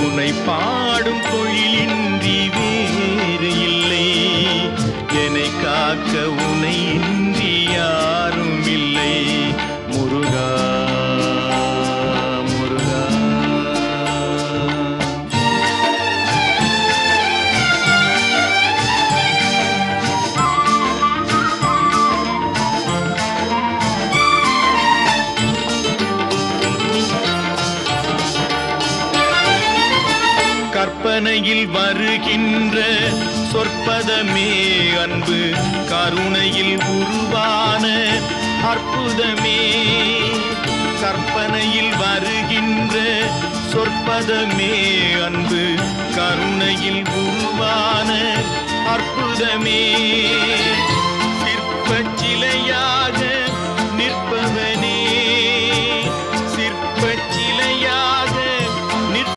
உன்னை பாடும் தொழிலின்றி வேறு இல்லை. என்னை காக்க உன்னை இன்றி யாரும் இல்லை. முருகா முருகா. கற்பனையில் வருகின்ற சொற்பதமே அன்பு, கருணையில் உருவான அற்புதமே. கற்பனையில் வருகின்ற சொற்பதமே அன்பு, கருணையில் உருவான அற்புதமே. சிற்பச் சிலையா